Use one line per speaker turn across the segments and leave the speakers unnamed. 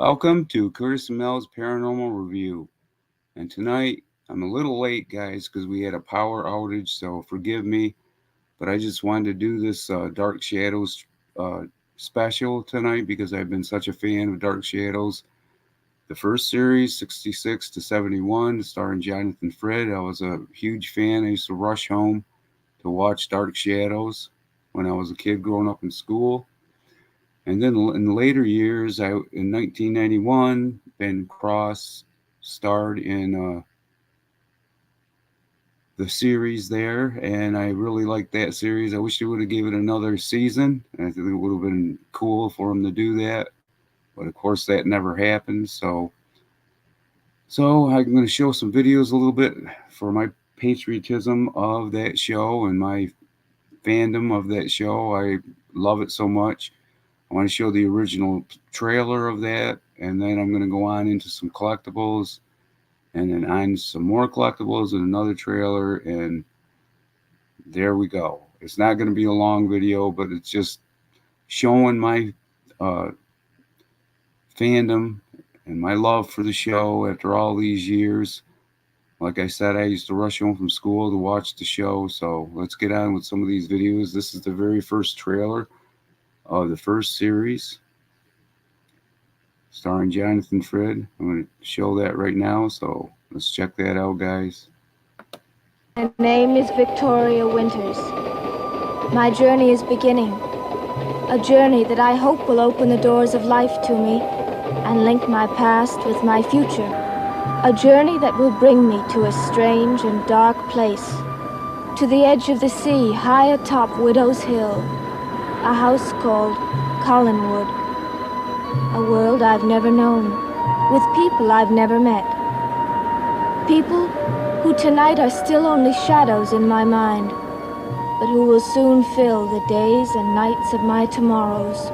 Welcome to Curtis and Mel's Paranormal Review. And tonight, I'm a little late, guys, because we had a power outage, so forgive me. But I just wanted to do this Dark Shadows special tonight because I've been such a fan of Dark Shadows. The first series, 66 to 71, starring Jonathan Frid. I was a huge fan. I used to rush home to watch Dark Shadows when I was a kid growing up in school. And then in later years, in 1991, Ben Cross starred in the series there, and I really liked that series. I wish they would have given it another season. I think it would have been cool for them to do that, but of course that never happened. So I'm going to show some videos a little bit for my patriotism of that show and my fandom of that show. I love it so much. I want to show the original trailer of that, and then I'm going to go on into some collectibles, and then on some more collectibles and another trailer, and there we go. It's not going to be a long video, but it's just showing my fandom and my love for the show after all these years. Like I said, I used to rush home from school to watch the show, so let's get on with some of these videos. This is the very first trailer of the first series, starring Jonathan Frid. I'm going to show that right now, so let's check that out, guys.
My name is Victoria Winters. My journey is beginning. A journey that I hope will open the doors of life to me and link my past with my future. A journey that will bring me to a strange and dark place, to the edge of the sea, high atop Widow's Hill, a house called Collinwood, a world I've never known, with people I've never met. People who tonight are still only shadows in my mind, but who will soon fill the days and nights of my tomorrows.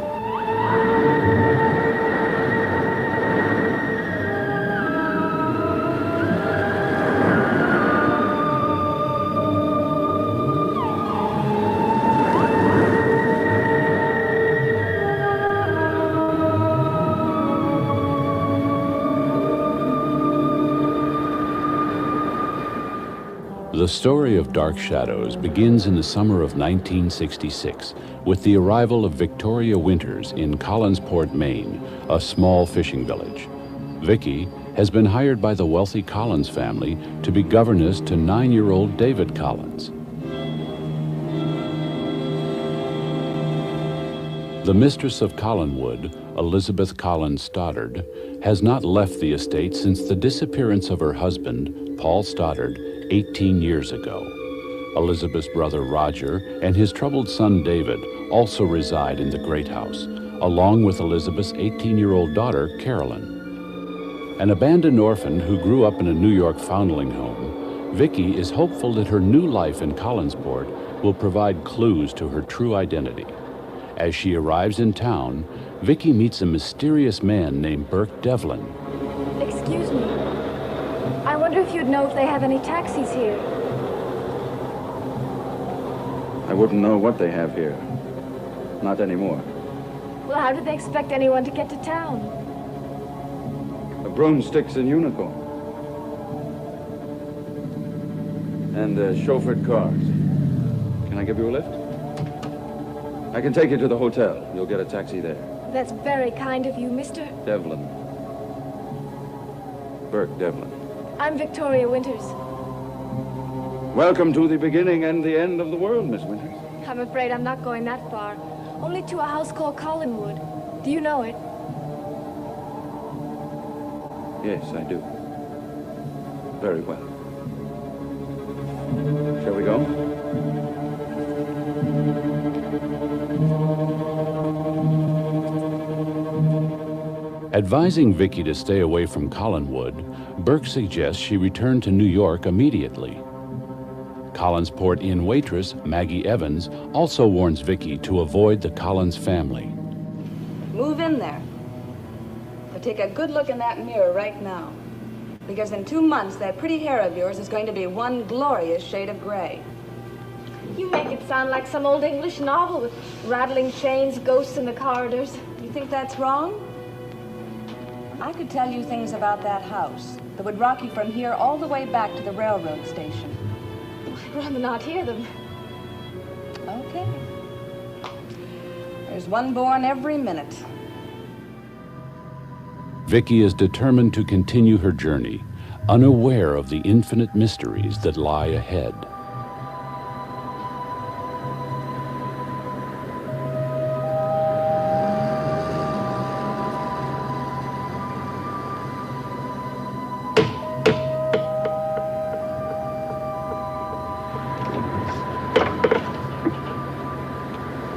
The story of Dark Shadows begins in the summer of 1966 with the arrival of Victoria Winters in Collinsport, Maine, a small fishing village. Vicky has been hired by the wealthy Collins family to be governess to 9-year-old David Collins. The mistress of Collinwood, Elizabeth Collins Stoddard, has not left the estate since the disappearance of her husband, Paul Stoddard, 18 years ago. Elizabeth's brother Roger and his troubled son David also reside in the great house, along with Elizabeth's 18-year-old daughter Carolyn. An abandoned orphan who grew up in a New York foundling home, Vicky is hopeful that her new life in Collinsport will provide clues to her true identity. As she arrives in town, Vicky meets a mysterious man named Burke Devlin.
Excuse me. I wonder if you'd know if they have any taxis here.
I wouldn't know what they have here. Not anymore.
Well, how do they expect anyone to get to town?
A broomsticks and unicorn. And chauffeured cars. Can I give you a lift? I can take you to the hotel. You'll get a taxi there.
That's very kind of you, Mr.
Devlin. Burke Devlin.
I'm Victoria Winters.
Welcome to the beginning and the end of the world, Miss Winters.
I'm afraid I'm not going that far. Only to a house called Collinwood. Do you know it?
Yes, I do. Very well. Shall we go?
Advising Vicky to stay away from Collinwood, Burke suggests she return to New York immediately. Collinsport Inn waitress Maggie Evans also warns Vicky to avoid the Collins family.
Move in there. But take a good look in that mirror right now. Because in 2 months, that pretty hair of yours is going to be one glorious shade of gray.
You make it sound like some old English novel with rattling chains, ghosts in the corridors.
You think that's wrong? I could tell you things about that house that would rock you from here all the way back to the railroad station.
I'd rather not hear them.
Okay. There's one born every minute.
Vicky is determined to continue her journey, unaware of the infinite mysteries that lie ahead.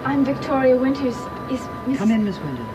I'm Victoria Winters. Is Miss...
Come in, Miss Winters.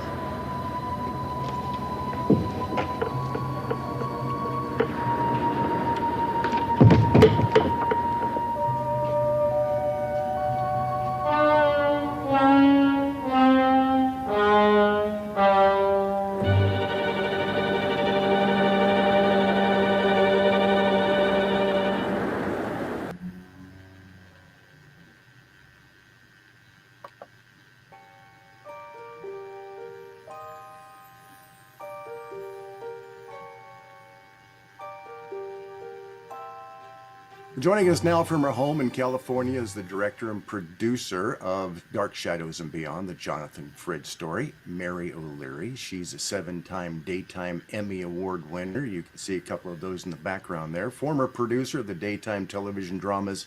Joining us now from her home in California is the director and producer of Dark Shadows and Beyond, the Jonathan Frid story, Mary O'Leary. She's a 7-time Daytime Emmy Award winner. You can see a couple of those in the background there. Former producer of the daytime television dramas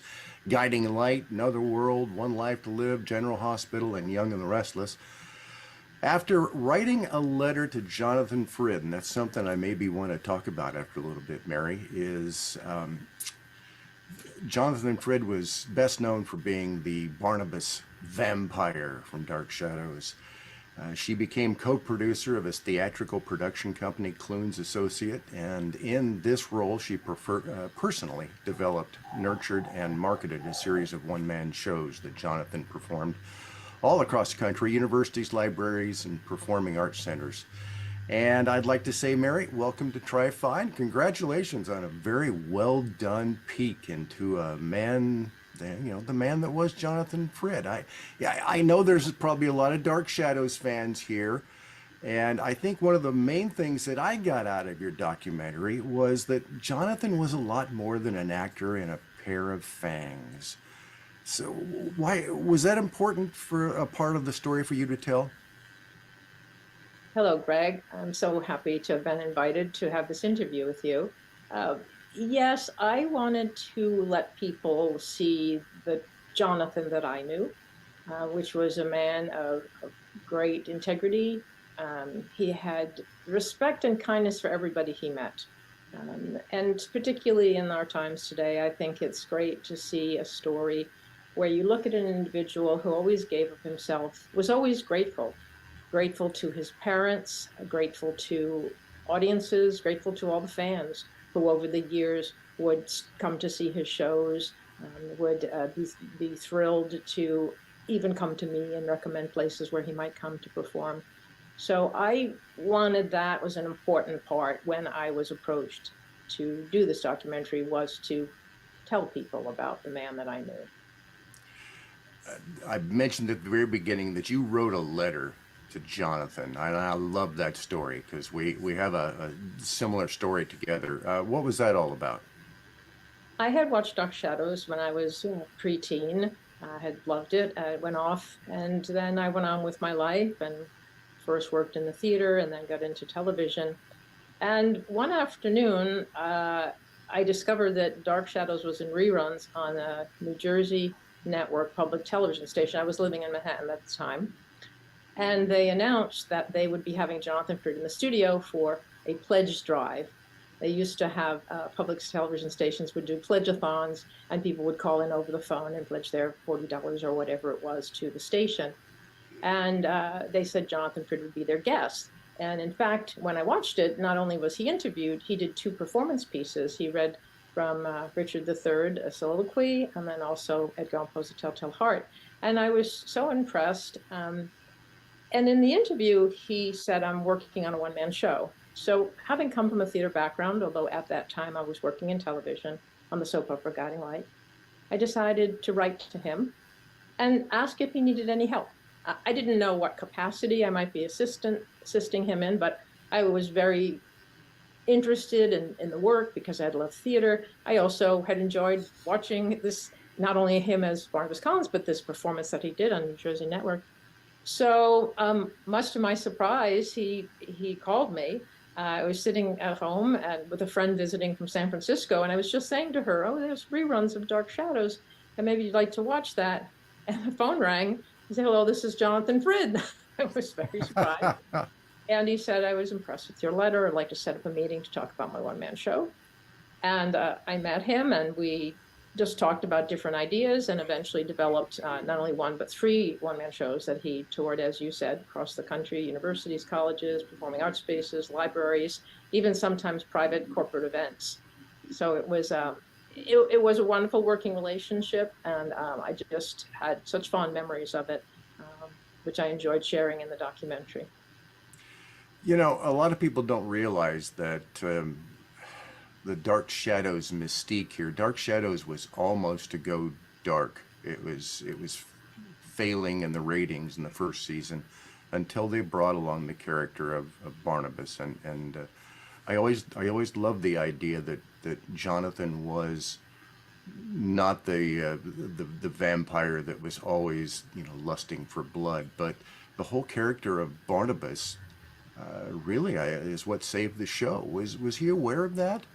Guiding Light, Another World, One Life to Live, General Hospital, and Young and the Restless. After writing a letter to Jonathan Frid, and that's something I maybe want to talk about after a little bit, Mary, is... Jonathan Frid was best known for being the Barnabas vampire from Dark Shadows. She became co-producer of his theatrical production company, Clunes Associate, and in this role, she personally developed, nurtured, and marketed a series of one-man shows that Jonathan performed all across the country, universities, libraries, and performing arts centers. And I'd like to say, Mary, welcome to Try Find. Congratulations on a very well done peek into a man, the man that was Jonathan Frid. I know there's probably a lot of Dark Shadows fans here. And I think one of the main things that I got out of your documentary was that Jonathan was a lot more than an actor in a pair of fangs. So why was that important for a part of the story for you to tell?
Hello, Greg. I'm so happy to have been invited to have this interview with you. Yes, I wanted to let people see the Jonathan that I knew, which was a man of great integrity. He had respect and kindness for everybody he met. And particularly in our times today, I think it's great to see a story where you look at an individual who always gave of himself, was always grateful to his parents, grateful to audiences, grateful to all the fans who over the years would come to see his shows, would be thrilled to even come to me and recommend places where he might come to perform. So I wanted, that was an important part when I was approached to do this documentary, was to tell people about the man that I knew.
I mentioned at the very beginning that you wrote a letter to Jonathan. I love that story because we have a similar story together. What was that all about?
I had watched Dark Shadows when I was preteen. I had loved it. I went off, and then I went on with my life and first worked in the theater and then got into television. And one afternoon, I discovered that Dark Shadows was in reruns on a New Jersey network public television station. I was living in Manhattan at the time. And they announced that they would be having Jonathan Frid in the studio for a pledge drive. They used to have public television stations would do pledge-a-thons, and people would call in over the phone and pledge their $40 or whatever it was to the station. And they said Jonathan Frid would be their guest. And in fact, when I watched it, not only was he interviewed, he did 2 performance pieces. He read from Richard III, a soliloquy, and then also Edgar Allan Poe's A Telltale Heart. And I was so impressed. And in the interview, he said, I'm working on a one-man show. So having come from a theater background, although at that time I was working in television on the soap opera Guiding Light, I decided to write to him and ask if he needed any help. I didn't know what capacity I might be assisting him in, but I was very interested in the work because I had loved theater. I also had enjoyed watching this, not only him as Barnabas Collins, but this performance that he did on New Jersey Network. So much to my surprise, he called me. I was sitting at home and with a friend visiting from San Francisco, and I was just saying to her, "Oh, there's reruns of Dark Shadows, and maybe you'd like to watch that." And the phone rang. He said, "Hello, this is Jonathan Frid." I was very surprised. And he said, "I was impressed with your letter. I'd like to set up a meeting to talk about my one-man show." And I met him, and we just talked about different ideas and eventually developed not only one, but three one-man shows that he toured, as you said, across the country, universities, colleges, performing arts spaces, libraries, even sometimes private corporate events. So it was a wonderful working relationship, and I just had such fond memories of it, which I enjoyed sharing in the documentary.
You know, a lot of people don't realize that the Dark Shadows mystique here. Dark Shadows was almost to go dark. It was failing in the ratings in the first season until they brought along the character of Barnabas, and I always loved the idea that Jonathan was not the vampire that was always, you know, lusting for blood, but the whole character of Barnabas really is what saved the show. Was he aware of that?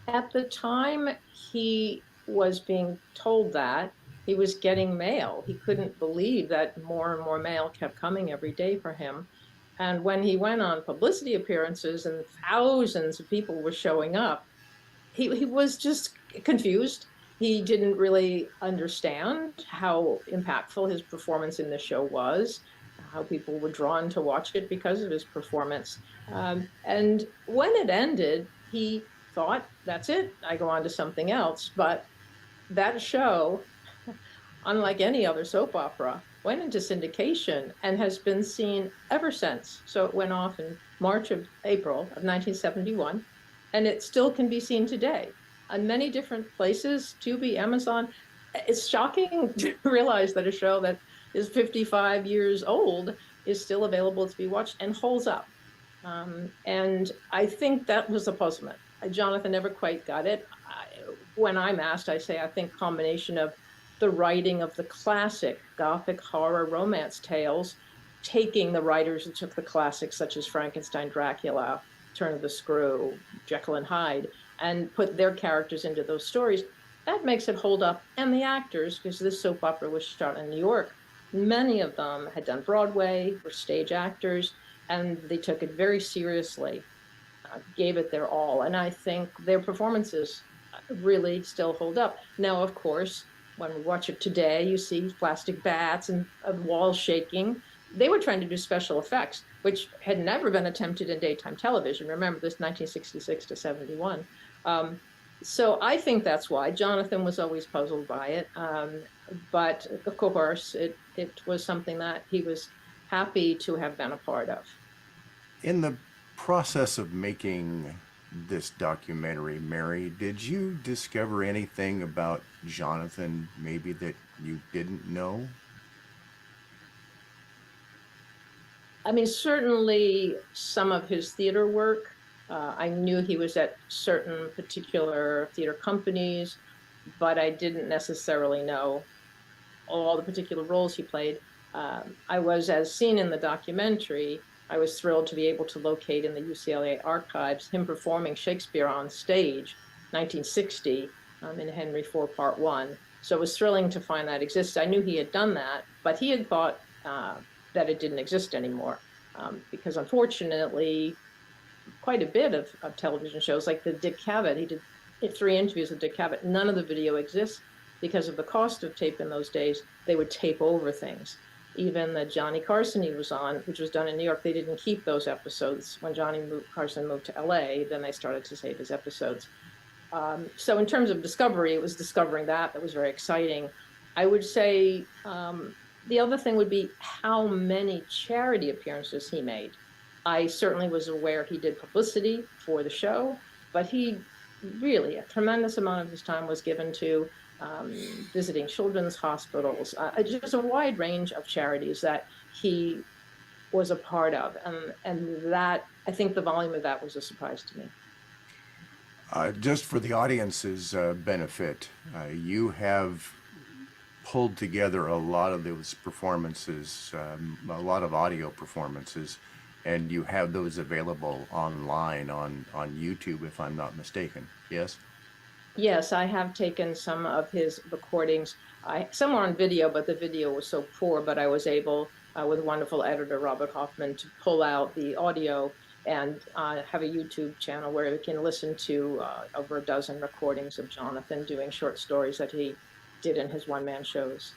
At the time he was being told that, he was getting mail. He couldn't believe that more and more mail kept coming every day for him. And when he went on publicity appearances and thousands of people were showing up, he was just confused. He didn't really understand how impactful his performance in the show was, how people were drawn to watch it because of his performance. And when it ended, he thought, that's it, I go on to something else. But that show, unlike any other soap opera, went into syndication and has been seen ever since. So it went off in April of 1971, and it still can be seen today on many different places, Tubi, Amazon. It's shocking to realize that a show that is 55 years old is still available to be watched and holds up. And I think that was a puzzlement. Jonathan never quite got it. When I'm asked, I say I think combination of the writing of the classic Gothic horror romance tales, taking the writers that took the classics such as Frankenstein, Dracula, Turn of the Screw, Jekyll and Hyde, and put their characters into those stories. That makes it hold up. And the actors, because this soap opera was shot in New York, many of them had done Broadway, were stage actors, and they took it very seriously, gave it their all. And I think their performances really still hold up. Now, of course, when we watch it today, you see plastic bats and walls shaking. They were trying to do special effects, which had never been attempted in daytime television. Remember this, 1966 to 71. So I think that's why Jonathan was always puzzled by it. But of course, it was something that he was happy to have been a part of.
In the process of making this documentary, Mary, did you discover anything about Jonathan maybe that you didn't know?
I mean, certainly some of his theater work. I knew he was at certain particular theater companies, but I didn't necessarily know all the particular roles he played. I was, as seen in the documentary, I was thrilled to be able to locate in the UCLA archives him performing Shakespeare on stage, 1960, in Henry IV, Part 1. So it was thrilling to find that existed. I knew he had done that, but he had thought that it didn't exist anymore, because unfortunately, quite a bit of television shows, like the Dick Cavett, he did 3 interviews with Dick Cavett. None of the video exists because of the cost of tape in those days. They would tape over things. Even the Johnny Carson he was on, which was done in New York, they didn't keep those episodes. When Carson moved to LA, then they started to save his episodes. So in terms of discovery, it was discovering that was very exciting. I would say the other thing would be how many charity appearances he made. I certainly was aware he did publicity for the show, but he really, a tremendous amount of his time was given to visiting children's hospitals, just a wide range of charities that he was a part of. And that, I think the volume of that was a surprise to me.
Just for the audience's benefit, you have pulled together a lot of those performances, a lot of audio performances, and you have those available online on YouTube, if I'm not mistaken. Yes?
Yes, I have taken some of his recordings. Some are on video, but the video was so poor, but I was able, with wonderful editor Robert Hoffman, to pull out the audio and have a YouTube channel where you can listen to over a dozen recordings of Jonathan doing short stories that he did in his one-man shows.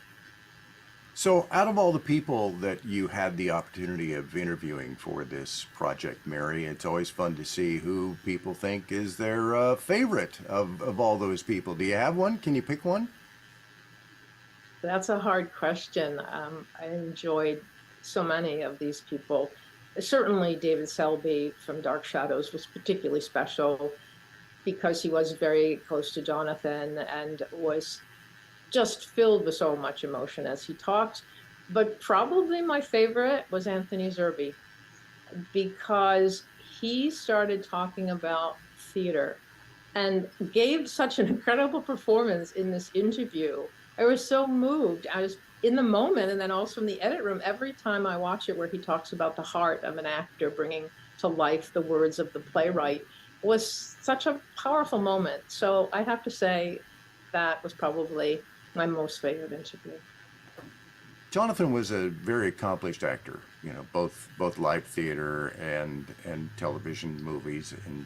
So, out of all the people that you had the opportunity of interviewing for this project, Mary, it's always fun to see who people think is their favorite of all those people. Do you have one? Can you pick one?
That's a hard question. I enjoyed so many of these people. Certainly, David Selby from Dark Shadows was particularly special because he was very close to Jonathan and was just filled with so much emotion as he talked. But probably my favorite was Anthony Zerbe, because he started talking about theater and gave such an incredible performance in this interview. I was so moved. I was in the moment, and then also in the edit room, every time I watch it, where he talks about the heart of an actor bringing to life the words of the playwright, was such a powerful moment. So I have to say that was probably my most favorite interview.
Jonathan was a very accomplished actor, you know, both live theater and television movies. And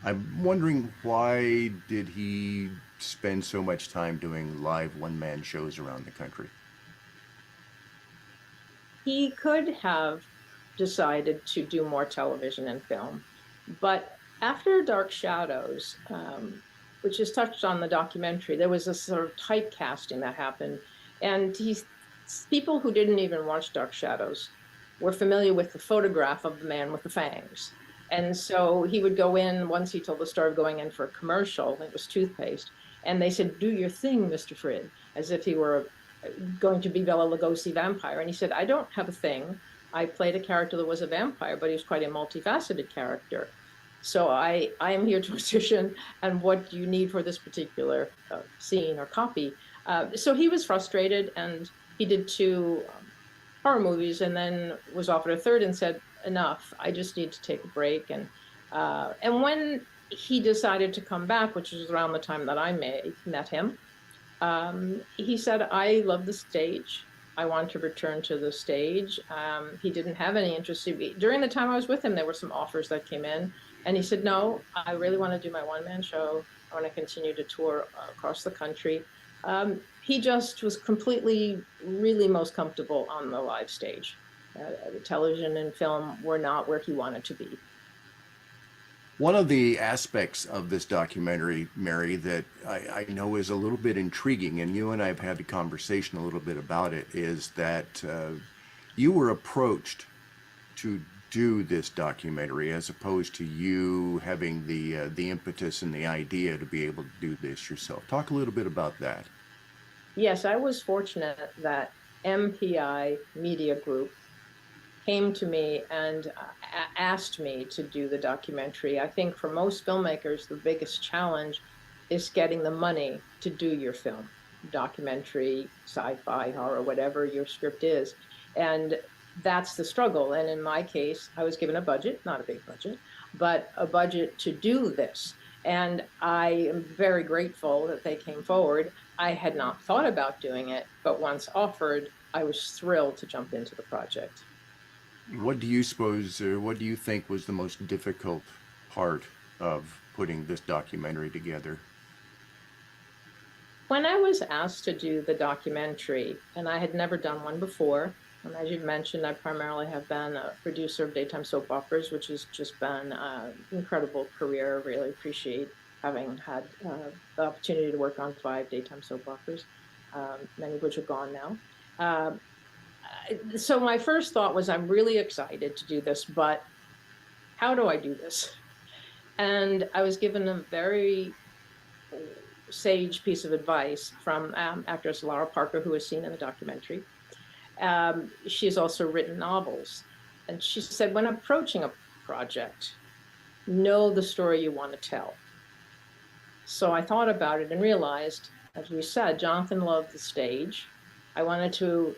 I'm wondering, why did he spend so much time doing live one-man shows around the country?
He could have decided to do more television and film, but after Dark Shadows, which is touched on the documentary, there was a sort of typecasting that happened, and people who didn't even watch Dark Shadows were familiar with the photograph of the man with the fangs. And so he would go in, once he told the story of going in for a commercial, it was toothpaste, and they said, "Do your thing, Mr. Frid," as if he were going to be Bela Lugosi vampire. And he said, "I don't have a thing. I played a character that was a vampire, but he was quite a multifaceted character. So I am here to audition, and what do you need for this particular scene or copy?" So he was frustrated, and he did 2 horror movies, and then was offered a third and said, "Enough, I just need to take a break." And when he decided to come back, which was around the time that I met him, he said, "I love the stage. I want to return to the stage." He didn't have any interest. During the time I was with him, there were some offers that came in, and he said, "No, I really want to do my one-man show. I want to continue to tour across the country." He just was completely, really most comfortable on the live stage. The television and film were not where he wanted to be.
One of the aspects of this documentary, Mary, that I know is a little bit intriguing, and you and I have had a conversation a little bit about it, is that you were approached to do this documentary as opposed to you having the impetus and the idea to be able to do this yourself. Talk a little bit about that.
Yes, I was fortunate that MPI Media Group came to me and asked me to do the documentary. I think for most filmmakers, the biggest challenge is getting the money to do your film, documentary, sci-fi, horror, whatever your script is. And that's the struggle. And in my case, I was given a budget, not a big budget, but a budget to do this. And I am very grateful that they came forward. I had not thought about doing it, but once offered, I was thrilled to jump into the project.
What do you suppose, what do you think was the most difficult part of putting this documentary together?
When I was asked to do the documentary, and I had never done one before, and as you've mentioned, I primarily have been a producer of daytime soap operas, which has just been an incredible career. I really appreciate having had the opportunity to work on 5 daytime soap operas, many of which are gone now. So my first thought was, I'm really excited to do this, but how do I do this? And I was given a very sage piece of advice from actress Laura Parker, who was seen in the documentary. She has also written novels. And she said, when approaching a project, know the story you want to tell. So I thought about it and realized, as we said, Jonathan loved the stage. I wanted to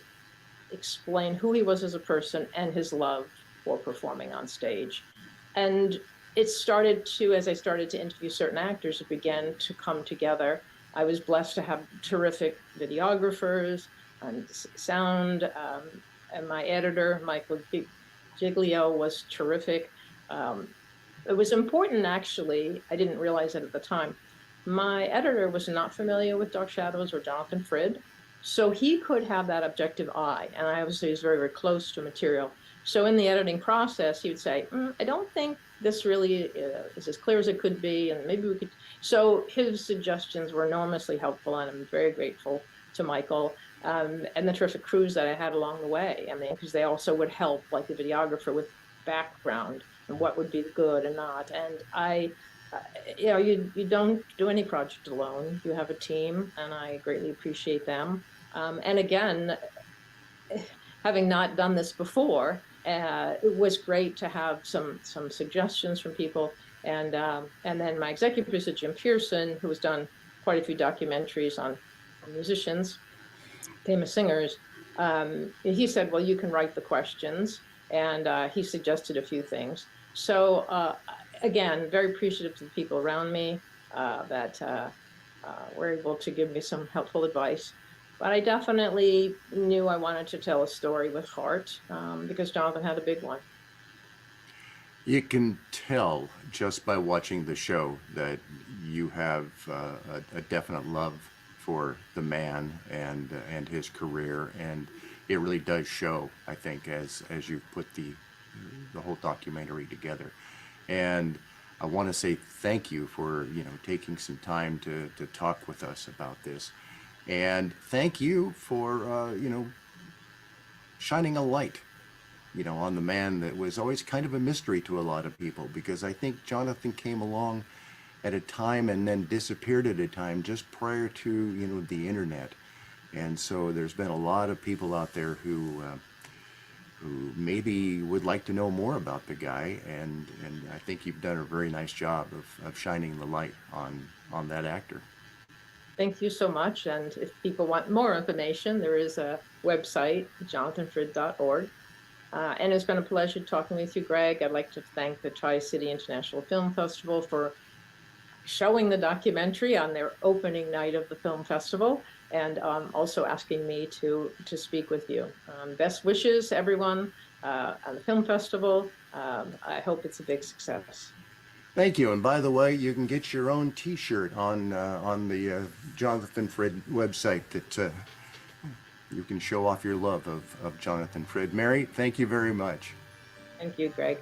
explain who he was as a person and his love for performing on stage. And it started to, as I started to interview certain actors, it began to come together. I was blessed to have terrific videographers and sound, and my editor, Michael Giglio, was terrific. It was important, actually. I didn't realize it at the time. My editor was not familiar with Dark Shadows or Jonathan Frid, so he could have that objective eye, and I obviously was very, very close to material. So in the editing process, he would say, I don't think this really is as clear as it could be, and maybe we could. So his suggestions were enormously helpful, and I'm very grateful to Michael and the terrific crews that I had along the way. I mean, because they also would help, like the videographer, with background and what would be good and not. And you don't do any project alone. You have a team, and I greatly appreciate them. And again, having not done this before, it was great to have some suggestions from people. And then my executive producer, Jim Pearson, who has done quite a few documentaries on musicians, famous singers, he said, well, you can write the questions. And he suggested a few things. So again, very appreciative to the people around me that were able to give me some helpful advice. But I definitely knew I wanted to tell a story with heart because Jonathan had a big one.
You can tell just by watching the show that you have a definite love for the man and his career, and it really does show, I think, as you've put the whole documentary together. And I want to say thank you for taking some time to talk with us about this, and thank you for shining a light on the man that was always kind of a mystery to a lot of people, because I think Jonathan came along at a time and then disappeared at a time just prior to the internet. And so there's been a lot of people out there who maybe would like to know more about the guy, and I think you've done a very nice job of shining the light on that actor.
Thank you so much. And if people want more information, there is a website, jonathanfrid.org. And it's been a pleasure talking with you, Greg. I'd like to thank the Tri-City International Film Festival for showing the documentary on their opening night of the film festival, and also asking me to speak with you. Best wishes, everyone, on the film festival. I hope it's a big success.
Thank you. And by the way, you can get your own T-shirt on the Jonathan Frid website that you can show off your love of Jonathan Frid. Mary, thank you very much.
Thank you, Greg.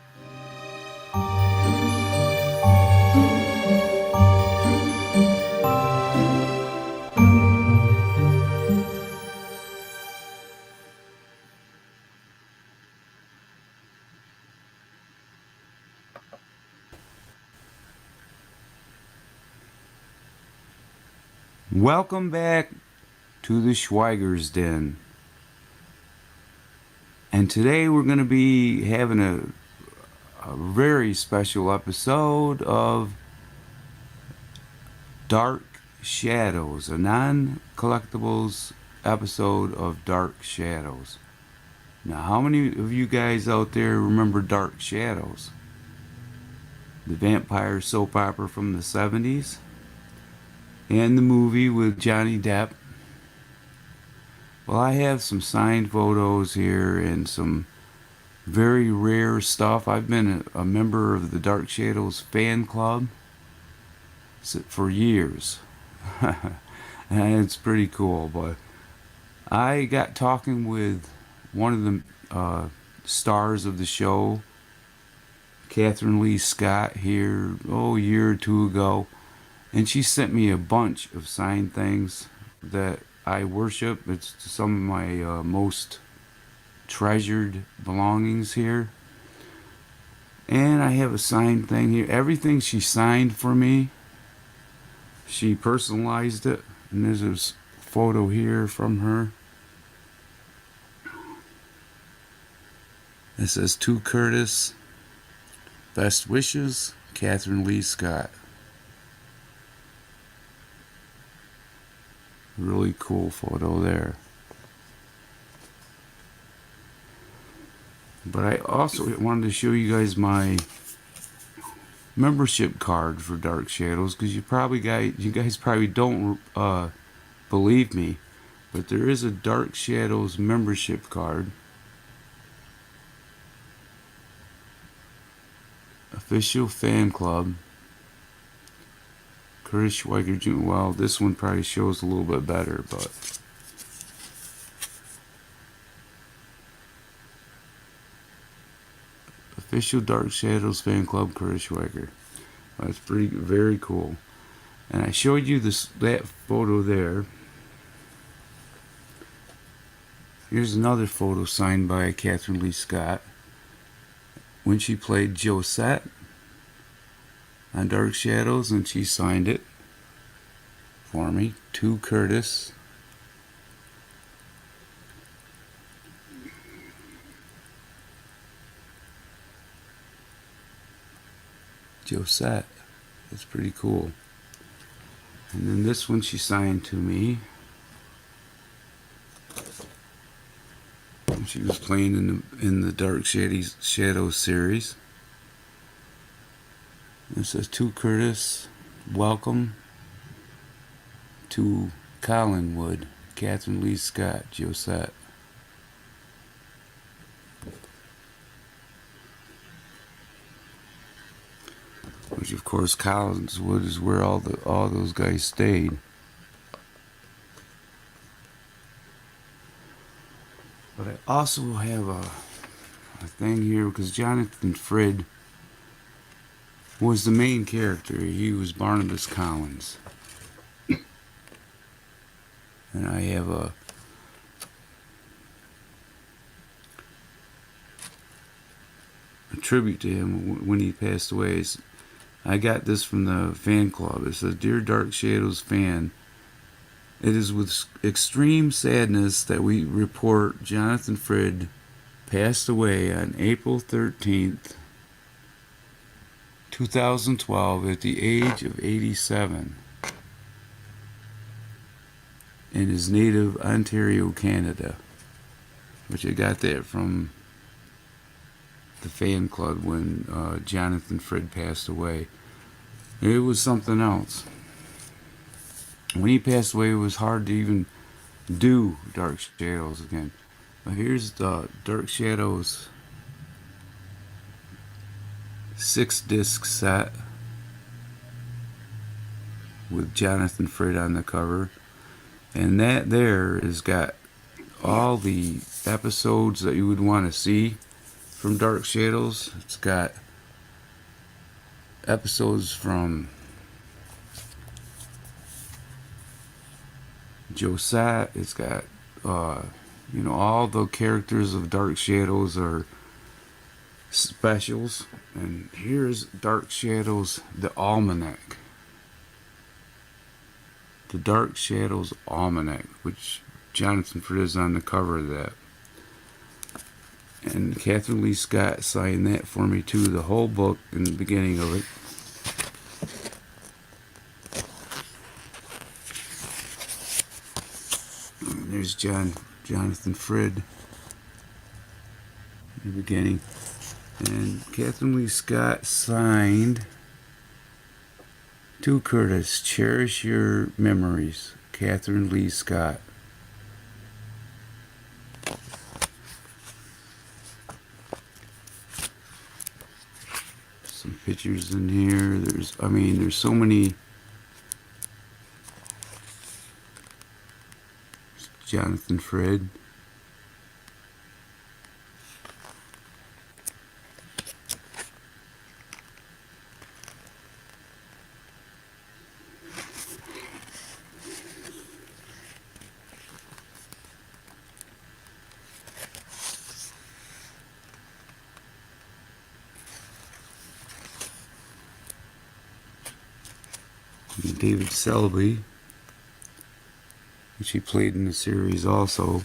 Welcome back to the Schweiger's Den. And today we're going to be having a very special episode of Dark Shadows, a non-collectibles episode of Dark Shadows. Now, how many of you guys out there remember Dark Shadows? The vampire soap opera from the 70s? And the movie with Johnny Depp. Well, I have some signed photos here and some very rare stuff. I've been a member of the Dark Shadows fan club for years. And it's pretty cool. But I got talking with one of the stars of the show, Catherine Lee Scott, here a year or two ago. And she sent me a bunch of signed things that I worship. It's some of my most treasured belongings here. And I have a signed thing here. Everything she signed for me, she personalized it. And there's a photo here from her. It says, to Curtis, best wishes, Catherine Lee Scott. Really cool photo there. But I also wanted to show you guys my membership card for Dark Shadows, because you guys probably don't believe me, but there is a Dark Shadows membership card. Official fan club. Curtis Schweiger Jr. Well, this one probably shows a little bit better, but official Dark Shadows fan club, Curtis Schweiger. That's very cool. And I showed you that photo there. Here's another photo signed by Catherine Lee Scott when she played Josette on Dark Shadows, and she signed it for me, to Curtis. Josette. That's pretty cool. And then this one she signed to me. She was playing in the Dark Shadows series. It says, to Curtis, welcome to Collinwood, Catherine Lee Scott, Josette. Which, of course, Collinswood is where all those guys stayed. But I also have a thing here because Jonathan Frid was the main character. He was Barnabas Collins. And I have a tribute to him when he passed away. I got this from the fan club. It says, Dear Dark Shadows fan, it is with extreme sadness that we report Jonathan Frid passed away on April 13th, 2012 at the age of 87 in his native Ontario, Canada, which I got that from the fan club when Jonathan Frid passed away. It was something else. When he passed away, it was hard to even do Dark Shadows again. But here's the Dark Shadows 6-disc set with Jonathan Frid on the cover. And that there has got all the episodes that you would want to see from Dark Shadows. It's got episodes from Josette. It's got, all the characters of Dark Shadows are specials. And here's Dark Shadows, the Almanac. The Dark Shadows Almanac, which Jonathan Frid is on the cover of that. And Catherine Lee Scott signed that for me too, the whole book in the beginning of it. And there's Jonathan Frid in the beginning. And Catherine Lee Scott signed, to Curtis, cherish your memories, Catherine Lee Scott. Some pictures in here. There's so many. Jonathan Frid. David Selby, which he played in the series also.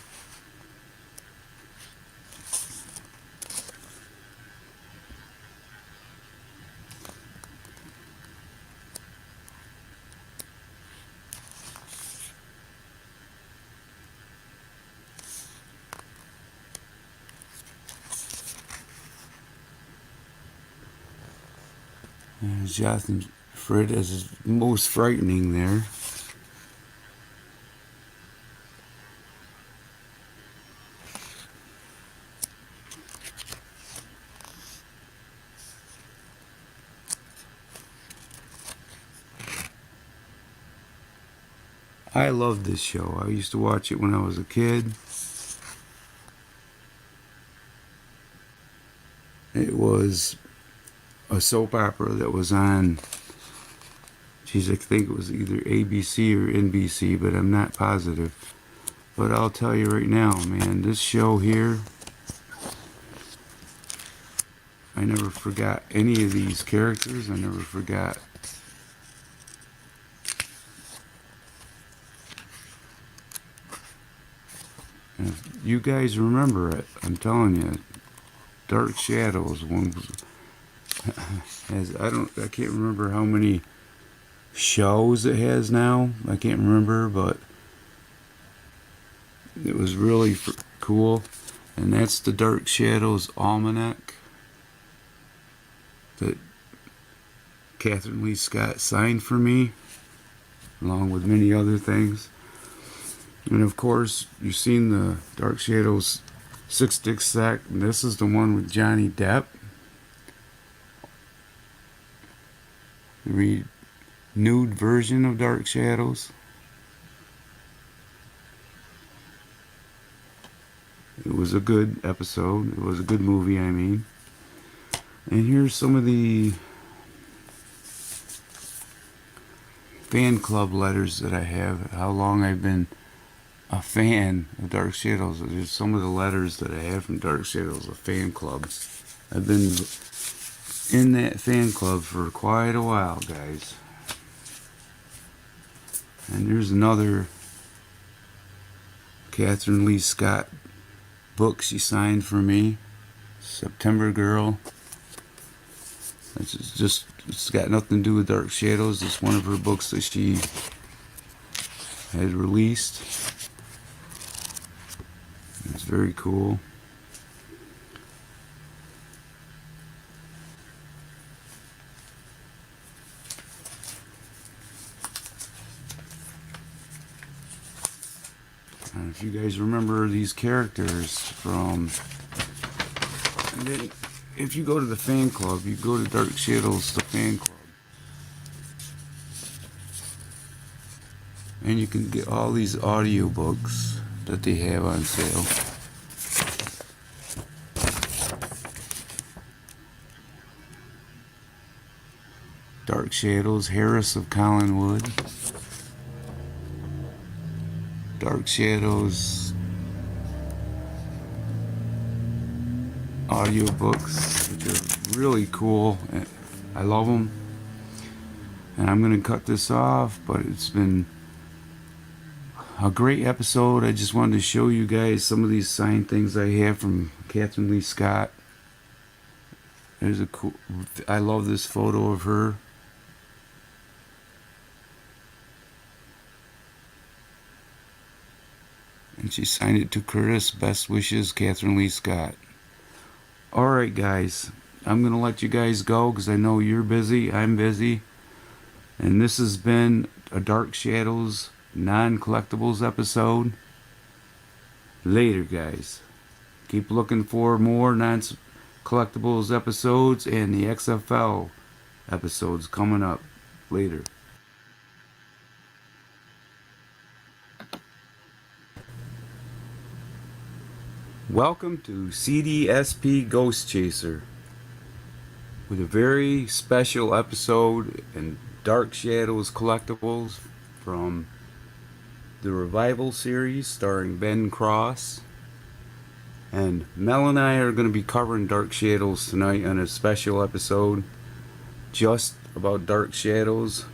Jonathan Frid is most frightening there. I love this show. I used to watch it when I was a kid. It was a soap opera that was on, geez, I think it was either ABC or NBC, but I'm not positive. But I'll tell you right now, man, this show here, I never forgot any of these characters. I never forgot. And if you guys remember it, I'm telling you, Dark Shadows one has, I can't remember how many shows it has now. I can't remember, but it was really cool. And that's the Dark Shadows Almanac that Catherine Lee Scott signed for me, along with many other things. And of course, you've seen the Dark Shadows 6-disc set, and this is the one with Johnny Depp. The renewed version of Dark Shadows. It was a good episode. It was a good movie, I mean. And here's some of the fan club letters that I have. How long I've been a fan of Dark Shadows. There's some of the letters that I have from Dark Shadows, a fan club. I've been in that fan club for quite a while, guys. And there's another Catherine Lee Scott book she signed for me, September Girl. It's got nothing to do with Dark Shadows. It's one of her books that she had released. It's very cool. And if you guys remember these characters from, and then if you go to the fan club, you go to Dark Shadows, the fan club, and you can get all these audiobooks that they have on sale. Dark Shadows, Harris of Collinwood. Dark Shadows audiobooks, which are really cool. I love them. And I'm going to cut this off, but it's been a great episode. I just wanted to show you guys some of these signed things I have from Catherine Lee Scott. There's a cool, I love this photo of her. And she signed it to Curtis. Best wishes, Catherine Lee Scott. Alright guys, I'm going to let you guys go because I know you're busy, I'm busy. And this has been a Dark Shadows non-collectibles episode. Later guys. Keep looking for more non-collectibles episodes and the XFL episodes coming up later. Welcome to C.D.S.P. Ghost Chaser with a very special episode in Dark Shadows Collectibles from the Revival series starring Ben Cross. And Mel and I are going to be covering Dark Shadows tonight on a special episode just about Dark Shadows.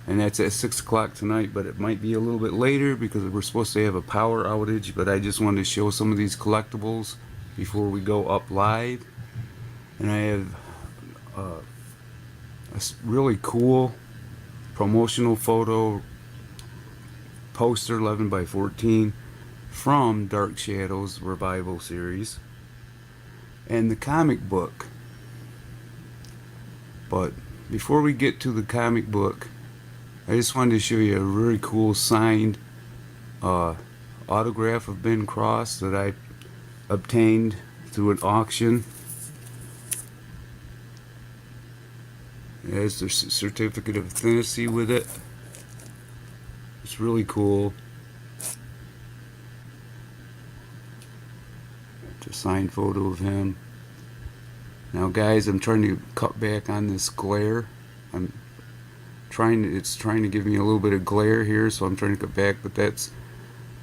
And that's at 6 o'clock tonight, but it might be a little bit later because we're supposed to have a power outage. But I just wanted to show some of these collectibles before we go up live. And I have a really cool promotional photo poster 11 by 14 from Dark Shadows Revival series. And the comic book But before we get to the comic book, I just wanted to show you a really cool signed uh, autograph of Ben Cross that I obtained through an auction. It has their certificate of authenticity with it. It's really cool. It's a signed photo of him. Now guys, I'm trying to cut back on this glare. It's trying to give me a little bit of glare here, so I'm trying to cut back, but that's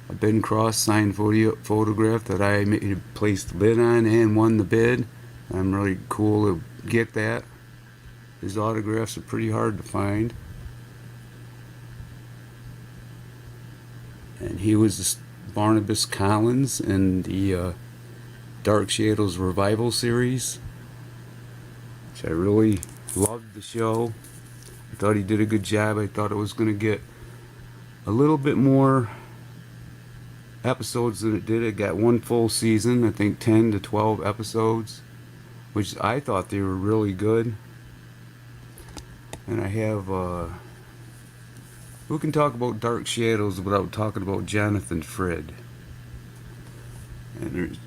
a Ben Cross signed photograph that I placed the bid on and won the bid. I'm really cool to get that. His autographs are pretty hard to find. And he was Barnabas Collins in the Dark Shadows Revival series, which I really loved the show. I thought he did a good job. I thought it was going to get a little bit more episodes than it did. It got one full season, I think 10 to 12 episodes, which I thought they were really good. And I have, who can talk about Dark Shadows without talking about Jonathan Frid? And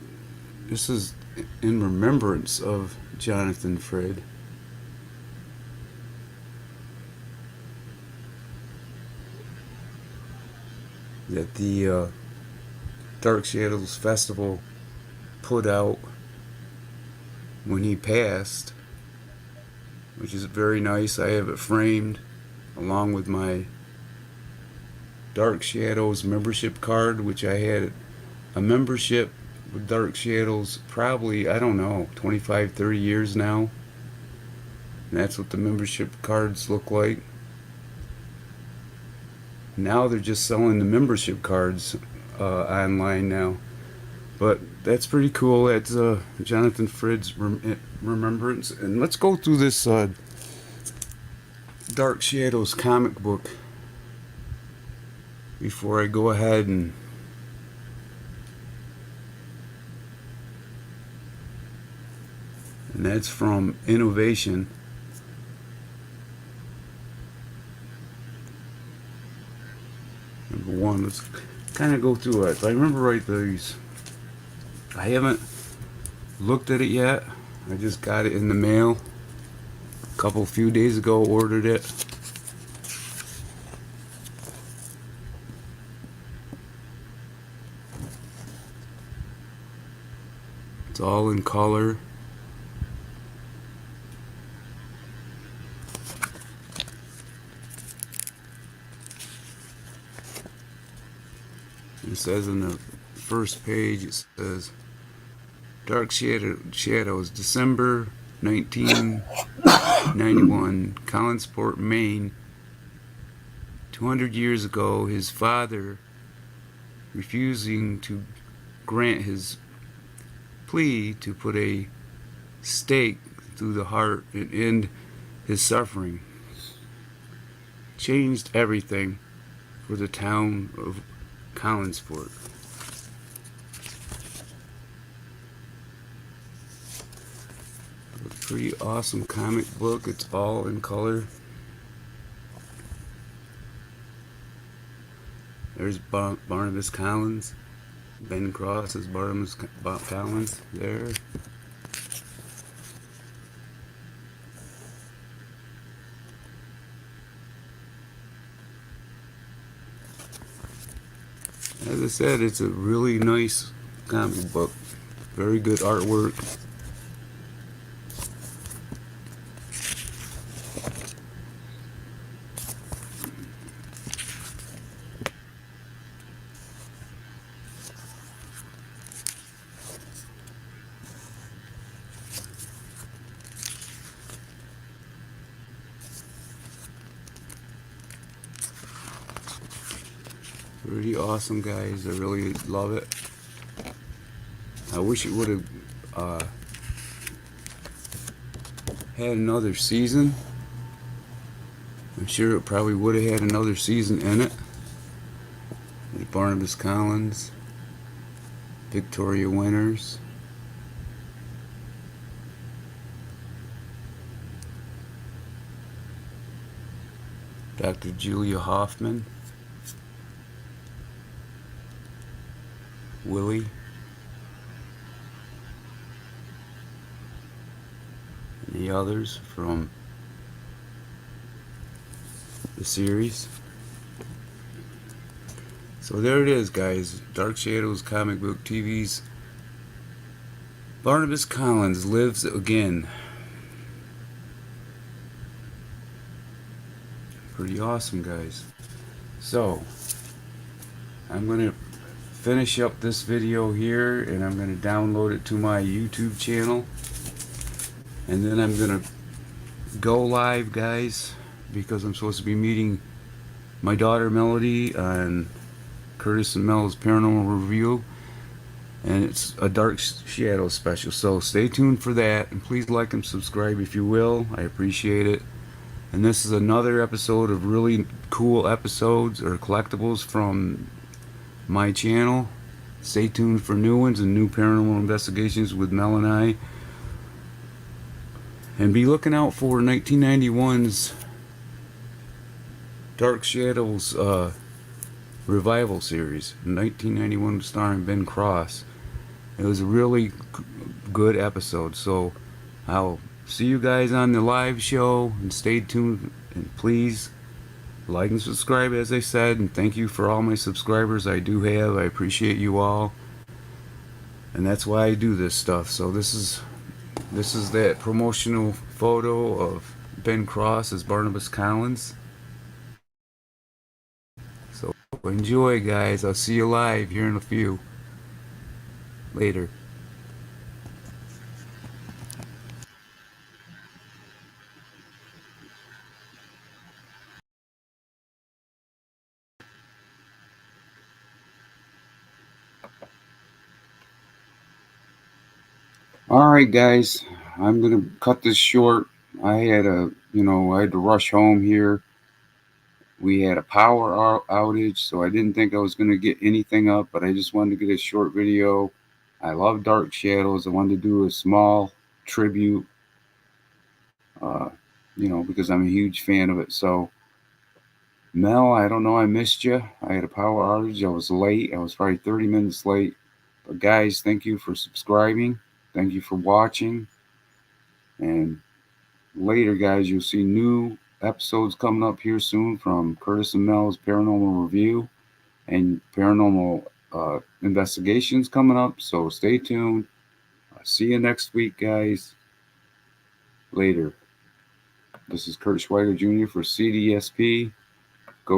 this is in remembrance of Jonathan Frid. That the Dark Shadows Festival put out when he passed, which is very nice. I have it framed along with my Dark Shadows membership card, which I had a membership with Dark Shadows probably, I don't know, 25, 30 years now. And that's what the membership cards look like. Now they're just selling the membership cards online now. But that's pretty cool. That's Jonathan Frid's remembrance. And let's go through this Dark Shadows comic book before I go ahead and that's from Innovation. Number one, let's kind of go through it. If I remember right, I haven't looked at it yet. I just got it in the mail a few days ago, ordered it. It's all in color. It says in the first page, it says Dark Shadows, December 1991, Collinsport, Maine. 200 years ago, his father, refusing to grant his plea to put a stake through the heart and end his suffering, changed everything for the town of Collinsport. A pretty awesome comic book. It's all in color. There's Barnabas Collins. Ben Cross is Barnabas Collins there. As I said, it's a really nice comic book. Very good artwork. Pretty awesome, guys. I really love it. I wish it would have had another season. I'm sure it probably would have had another season in it. Like Barnabas Collins, Victoria Winters. Dr. Julia Hoffman, Willie, and the others from the series. So there it is, guys. Dark Shadows Comic Book TV's Barnabas Collins lives again. Pretty awesome, guys. So I'm going to finish up this video here, and I'm going to download it to my YouTube channel, and then I'm going to go live, guys, because I'm supposed to be meeting my daughter Melody on Curtis and Mel's Paranormal Review, and it's a Dark Shadow special, so stay tuned for that, and please like and subscribe if you will. I appreciate it. And this is another episode of really cool episodes or collectibles from my channel. Stay tuned for new ones and new paranormal investigations with Mel and I. And be looking out for 1991's Dark Shadows revival series. 1991, starring Ben Cross. It was a really good episode. So I'll see you guys on the live show, and stay tuned, and please like and subscribe, as I said, and thank you for all my subscribers I do have. I appreciate you all, and that's why I do this stuff. So this is that promotional photo of Ben Cross as Barnabas Collins. So enjoy, guys. I'll see you live here in a few. Later. Alright, guys, I'm gonna cut this short. I had to rush home here. We had a power outage, so I didn't think I was gonna get anything up, but I just wanted to get a short video. I love Dark Shadows. I wanted to do a small tribute, uh, because I'm a huge fan of it. So, Mel, I don't know, I missed you. I had a power outage. I was late. I was probably 30 minutes late. But guys, thank you for subscribing. Thank you for watching. And later, guys, you'll see new episodes coming up here soon from Curtis and Mel's Paranormal Review and Paranormal Investigations coming up. So stay tuned. See you next week, guys. Later. This is Kurt Schweiger Jr. for C.D.S.P.